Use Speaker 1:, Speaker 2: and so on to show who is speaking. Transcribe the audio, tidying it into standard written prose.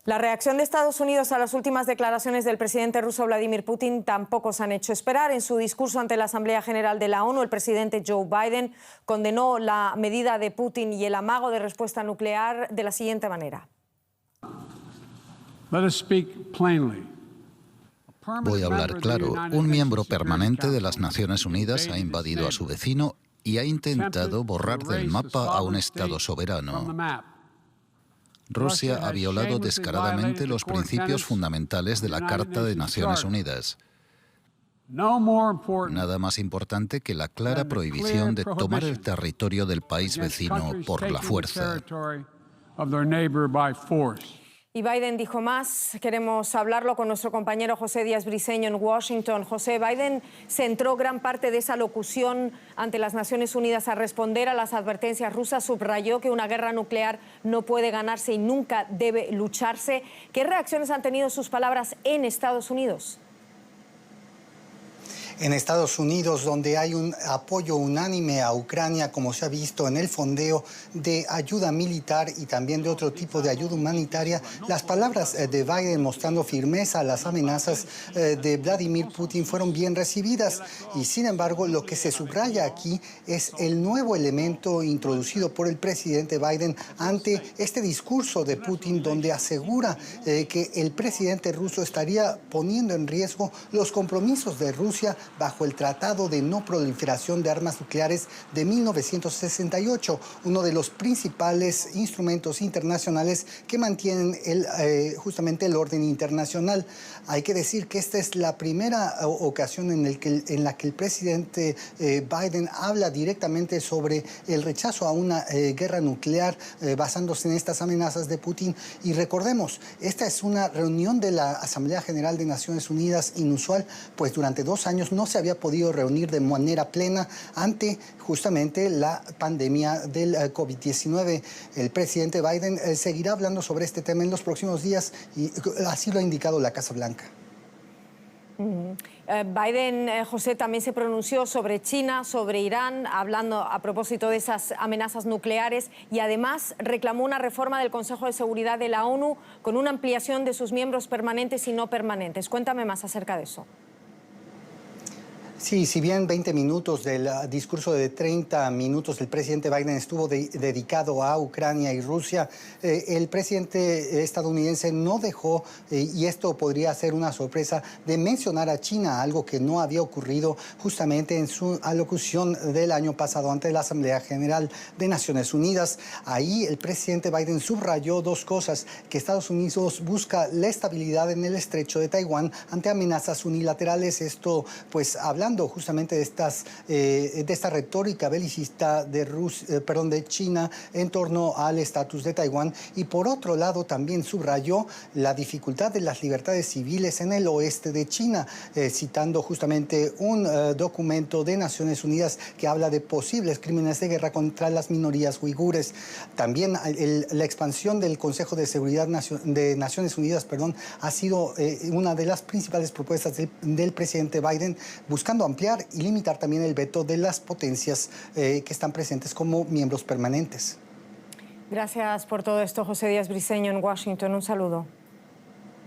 Speaker 1: La reacción de Estados Unidos a las últimas declaraciones del presidente ruso Vladimir Putin tampoco se han hecho esperar. En su discurso ante la Asamblea General de la ONU, el presidente Joe Biden condenó la medida de Putin y el amago de respuesta nuclear de la siguiente manera.
Speaker 2: Voy a hablar claro. Un miembro permanente de las Naciones Unidas ha invadido a su vecino y ha intentado borrar del mapa a un Estado soberano. Rusia ha violado descaradamente los principios fundamentales de la Carta de Naciones Unidas. Nada más importante que la clara prohibición de tomar el territorio del país vecino por la fuerza.
Speaker 1: Y Biden dijo más. Queremos hablarlo con nuestro compañero José Díaz Briceño en Washington. José, Biden centró gran parte de esa locución ante las Naciones Unidas a responder a las advertencias rusas. Subrayó que una guerra nuclear no puede ganarse y nunca debe lucharse. ¿Qué reacciones han tenido sus palabras en Estados Unidos?
Speaker 3: En Estados Unidos, donde hay un apoyo unánime a Ucrania, como se ha visto en el fondeo de ayuda militar y también de otro tipo de ayuda humanitaria, las palabras de Biden mostrando firmeza a las amenazas de Vladimir Putin fueron bien recibidas. Y sin embargo, lo que se subraya aquí es el nuevo elemento introducido por el presidente Biden ante este discurso de Putin, donde asegura que el presidente ruso estaría poniendo en riesgo los compromisos de Rusia bajo el Tratado de No Proliferación de Armas Nucleares de 1968, uno de los principales instrumentos internacionales que mantienen justamente el orden internacional. Hay que decir que esta es la primera ocasión en la que el presidente Biden habla directamente sobre el rechazo a una guerra nuclear basándose en estas amenazas de Putin. Y recordemos, esta es una reunión de la Asamblea General de Naciones Unidas inusual, pues durante 2 años no se había podido reunir de manera plena ante justamente la pandemia del COVID-19. El presidente Biden seguirá hablando sobre este tema en los próximos días y así lo ha indicado la Casa Blanca.
Speaker 1: Biden, José, también se pronunció sobre China, sobre Irán, hablando a propósito de esas amenazas nucleares y además reclamó una reforma del Consejo de Seguridad de la ONU con una ampliación de sus miembros permanentes y no permanentes. Cuéntame más acerca de eso.
Speaker 3: Sí, si bien 20 minutos del discurso de 30 minutos del presidente Biden estuvo dedicado a Ucrania y Rusia, el presidente estadounidense no dejó, y esto podría ser una sorpresa, de mencionar a China, algo que no había ocurrido justamente en su alocución del año pasado ante la Asamblea General de Naciones Unidas. Ahí el presidente Biden subrayó 2 cosas: que Estados Unidos busca la estabilidad en el estrecho de Taiwán ante amenazas unilaterales. Esto, pues, hablando justamente de esta retórica belicista de China en torno al estatus de Taiwán. Y por otro lado también subrayó la dificultad de las libertades civiles en el oeste de China, citando justamente un documento de Naciones Unidas que habla de posibles crímenes de guerra contra las minorías uigures. También la expansión del Consejo de Seguridad de Naciones Unidas, ha sido una de las principales propuestas del presidente Biden, buscando ampliar y limitar también el veto de las potencias que están presentes como miembros permanentes.
Speaker 1: Gracias por todo esto, José Díaz Briceño en Washington. Un saludo.